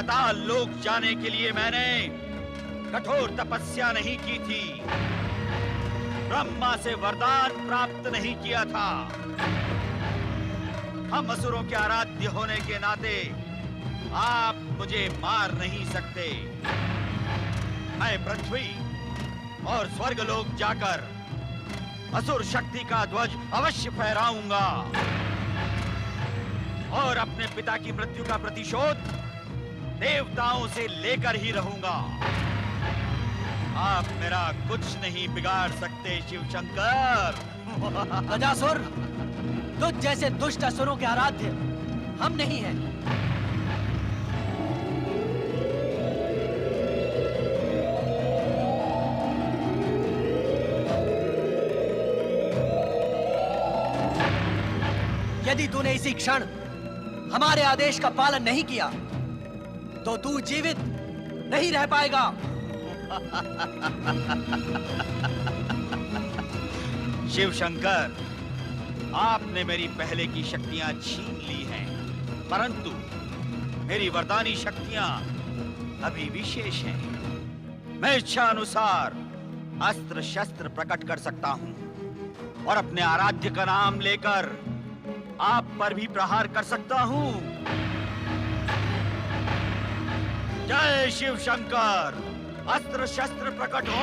पाताल लोक जाने के लिए मैंने कठोर तपस्या नहीं की थी, ब्रह्मा से वरदान प्राप्त नहीं किया था। हम असुरों के आराध्य होने के नाते आप मुझे मार नहीं सकते। मैं पृथ्वी और स्वर्गलोक जाकर असुर शक्ति का ध्वज अवश्य फहराऊंगा और अपने पिता की मृत्यु का प्रतिशोध देवताओं से लेकर ही रहूंगा। आप मेरा कुछ नहीं बिगाड़ सकते शिव शंकर। गजासुर, तुझ जैसे दुष्ट असुरों के आराध्य हम नहीं हैं। यदि तूने इसी क्षण हमारे आदेश का पालन नहीं किया तो तू जीवित नहीं रह पाएगा। शिव शंकर, आपने मेरी पहले की शक्तियां छीन ली हैं, परंतु मेरी वरदानी शक्तियां अभी विशेष हैं। मैं इच्छा अनुसार अस्त्र शस्त्र प्रकट कर सकता हूं और अपने आराध्य का नाम लेकर आप पर भी प्रहार कर सकता हूं। जय शिव शंकर, अस्त्र शस्त्र प्रकट हो।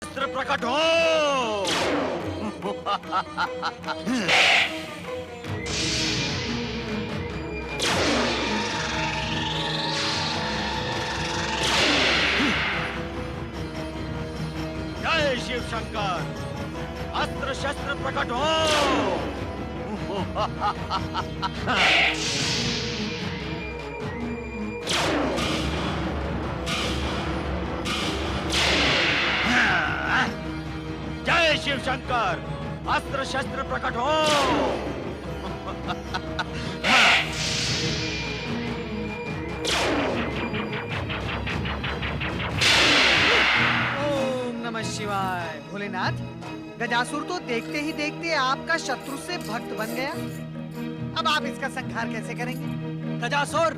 अस्त्र प्रकट हो। जय शिव शंकर, अस्त्र शस्त्र प्रकट हो। जय शिव शंकर, अस्त्र शस्त्र प्रकट हो। ओम नमः शिवाय। भोलेनाथ, गजासुर तो देखते ही देखते आपका शत्रु से भक्त बन गया। अब आप इसका संहार कैसे करेंगे? गजासुर,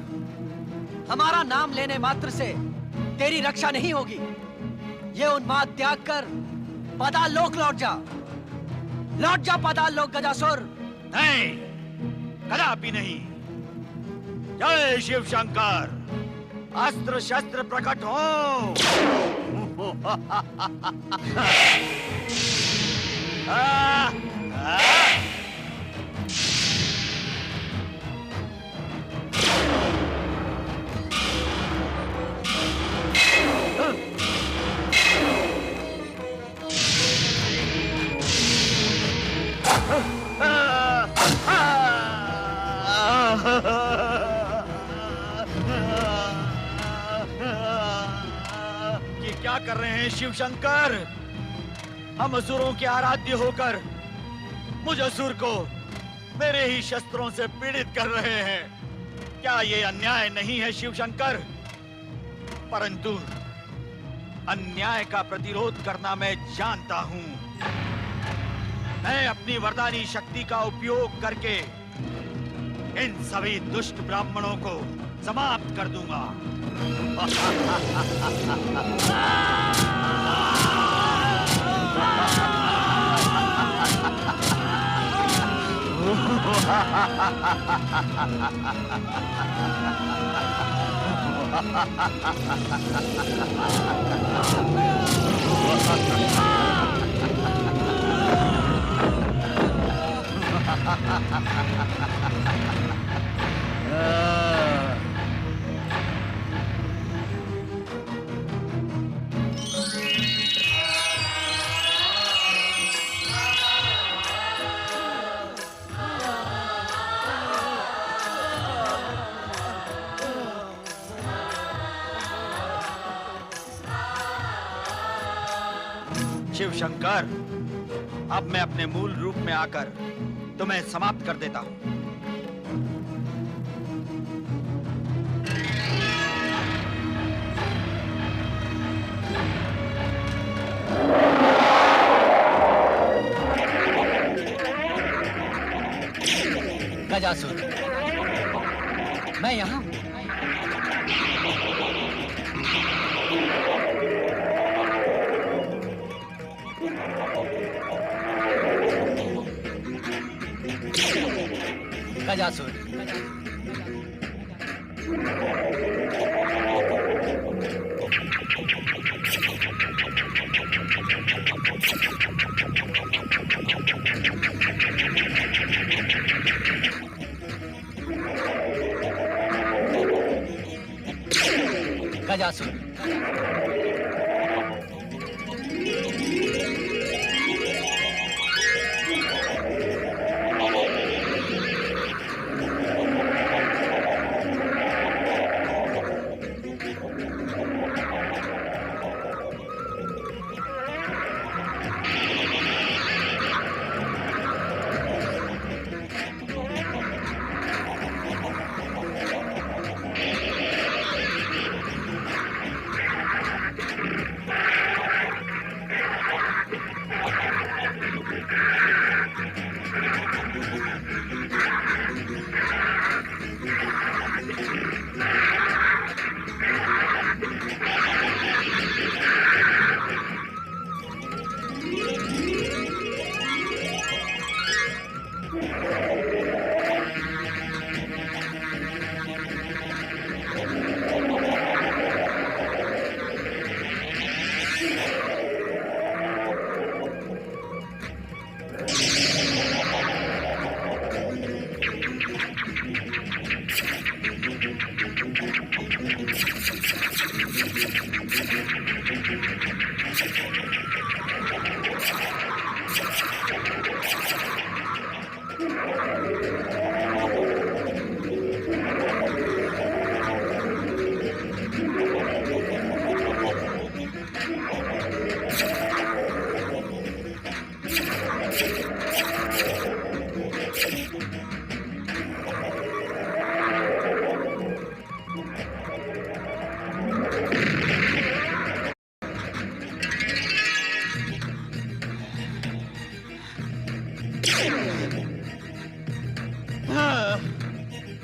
हमारा नाम लेने मात्र से तेरी रक्षा नहीं होगी। ये उन्माद त्याग कर पाताल लोक लौट जा। लौट जा पाताल लोक गजासुर। नहीं, कदापि नहीं। जय शिव शंकर, अस्त्र शस्त्र प्रकट हो। ये क्या कर रहे हैं शिव शंकर? हम असुरों के आराध्य होकर मुझ असुर को मेरे ही शस्त्रों से पीड़ित कर रहे हैं। क्या ये अन्याय नहीं है शिव शंकर? परंतु अन्याय का प्रतिरोध करना मैं जानता हूं। मैं अपनी वरदानी शक्ति का उपयोग करके इन सभी दुष्ट ब्राह्मणों को समाप्त कर दूंगा। शिव शंकर, अब मैं अपने मूल रूप में आकर तुम्हें समाप्त कर देता हूं। गजासुर, मैं यहाँ हूँ। गजासुर, गजासुर,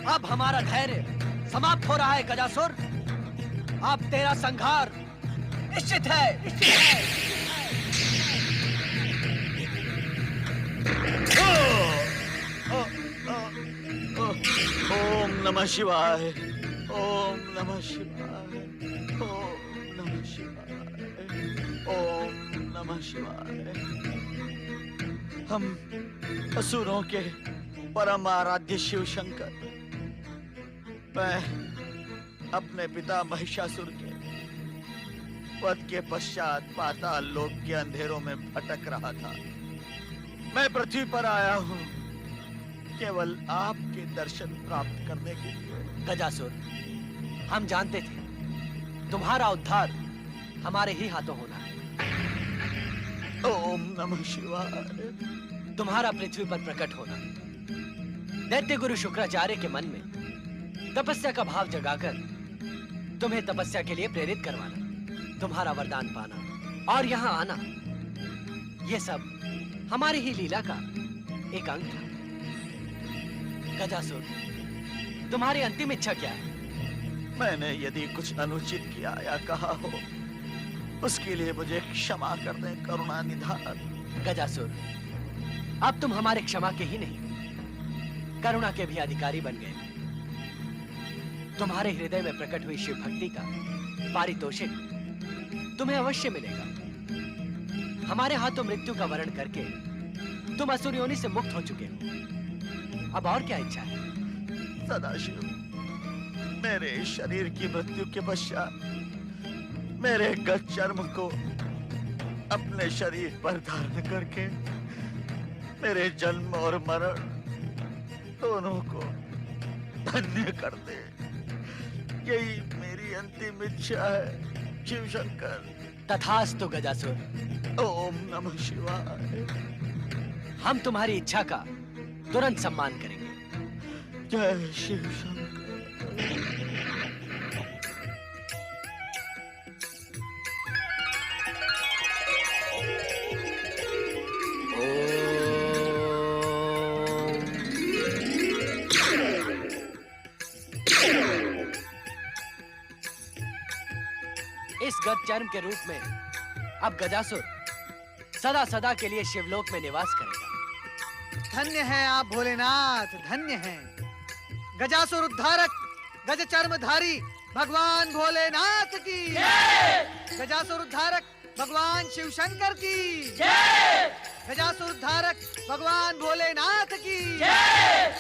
अब हमारा धैर्य समाप्त हो रहा है गजासुर। अब तेरा संहार निश्चित है, निश्चित है। ओम नमः शिवाय, ओम नमः शिवाय, ओम नमः शिवाय, ओम नमः शिवाय। हम असुरों के परम आराध्य शिव शंकर, मैं अपने पिता महिषासुर के वध के पश्चात पाताल लोक के अंधेरों में भटक रहा था। मैं पृथ्वी पर आया हूँ केवल आपके दर्शन प्राप्त करने के लिए। गजासुर, हम जानते थे तुम्हारा उद्धार हमारे ही हाथों होना है। ओम नमः शिवाय। तुम्हारा पृथ्वी पर प्रकट होना, दैत्य गुरु शुक्राचार्य के मन में तपस्या का भाव जगाकर तुम्हें तपस्या के लिए प्रेरित करवाना, तुम्हारा वरदान पाना और यहाँ आना, ये सब हमारी ही लीला का एक अंग था। गजासुर, तुम्हारी अंतिम इच्छा क्या है? मैंने यदि कुछ अनुचित किया या कहा हो, उसके लिए मुझे क्षमा कर दें करुणा निधान। गजासुर, अब तुम हमारे क्षमा के ही नहीं, करुणा के भी अधिकारी बन गए। तुम्हारे हृदय में प्रकट हुई शिव भक्ति का पारितोषिक तुम्हें अवश्य मिलेगा। हमारे हाथों मृत्यु का वरण करके तुम असुर योनि से मुक्त हो चुके हो। अब और क्या इच्छा है? सदाशिव, मेरे शरीर की मृत्यु के पश्चात मेरे गज चर्म को अपने शरीर पर धारण करके मेरे जन्म और मरण दोनों को धन्य कर दे। यही मेरी अंतिम इच्छा है शिव शंकर। तथास्तु गजासुर। ओम नमः शिवाय। हम तुम्हारी इच्छा का तुरंत सम्मान करेंगे। जय शिव शंकर। इस गज चर्म के रूप में अब गजासुर सदा सदा के लिए शिवलोक में निवास करेगा। धन्य है आप भोलेनाथ, धन्य हैं। गजासुर उद्धारक, गज चर्मधारी भगवान भोलेनाथ की जय। गजासुर उद्धारक भगवान शिव शंकर की जय। गजासुर उद्धारक भगवान भोलेनाथ की जय।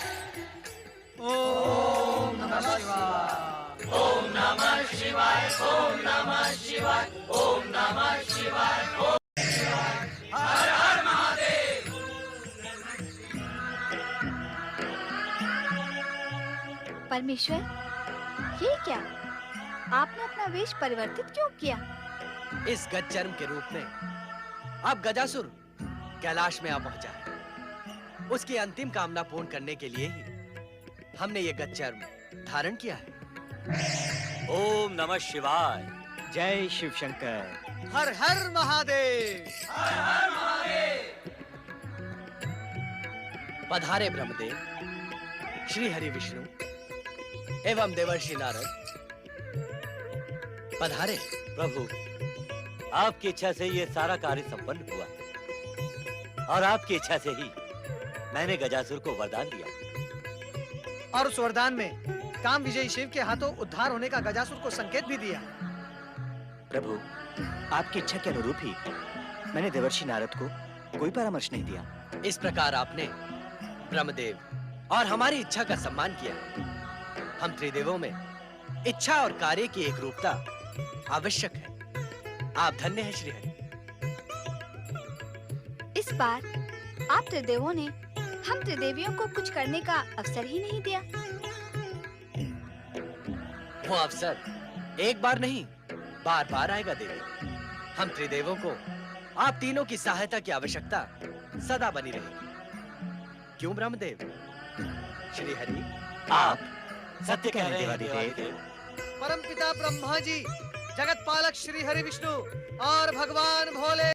ओम नमः शिवाय, ओम नमः शिवाय, ओम नमः शिवाय, ओम नमः शिवाय, ओम हर हर महादेव। परमेश्वर, ये क्या? आपने अपना वेश परिवर्तित क्यों किया? इस गज चर्म के रूप में अब गजासुर कैलाश में आ पहुंचा है। उसकी अंतिम कामना पूर्ण करने के लिए ही हमने ये गज चर्म धारण किया है। ओम नमः शिवाय। जय शिव शंकर। हर हर महादेव, हर हर महादेव। पधारे ब्रह्मदेव, श्री हरि विष्णु एवं देवर्षि नारद पधारे। प्रभु, आपकी इच्छा से ये सारा कार्य संपन्न हुआ और आपकी इच्छा से ही मैंने गजासुर को वरदान दिया और उस वरदान में काम विजयी शिव के हाथों उद्धार होने का गजासुर को संकेत भी दिया। प्रभु, आपकी इच्छा के अनुरूप ही मैंने देवर्षि नारद को कोई परामर्श नहीं दिया। इस प्रकार आपने ब्रह्मदेव और हमारी इच्छा का सम्मान किया। हम त्रिदेवों में इच्छा और कार्य की एक रूपता आवश्यक है। आप धन्य हैं श्री हरि। इस बार आप त्रिदेवों ने हम त्रिदेवियों को कुछ करने का अवसर ही नहीं दिया। वो अवसर एक बार नहीं, बार बार आएगा देवी। हम त्रिदेवों को आप तीनों की सहायता की आवश्यकता सदा बनी रहेगी। क्यों ब्रह्मदेव? श्री हरि, आप सत्य कह रहे हैं देवादिदेव। परमपिता ब्रह्मा जी, जगत पालक श्री हरि विष्णु और भगवान भोले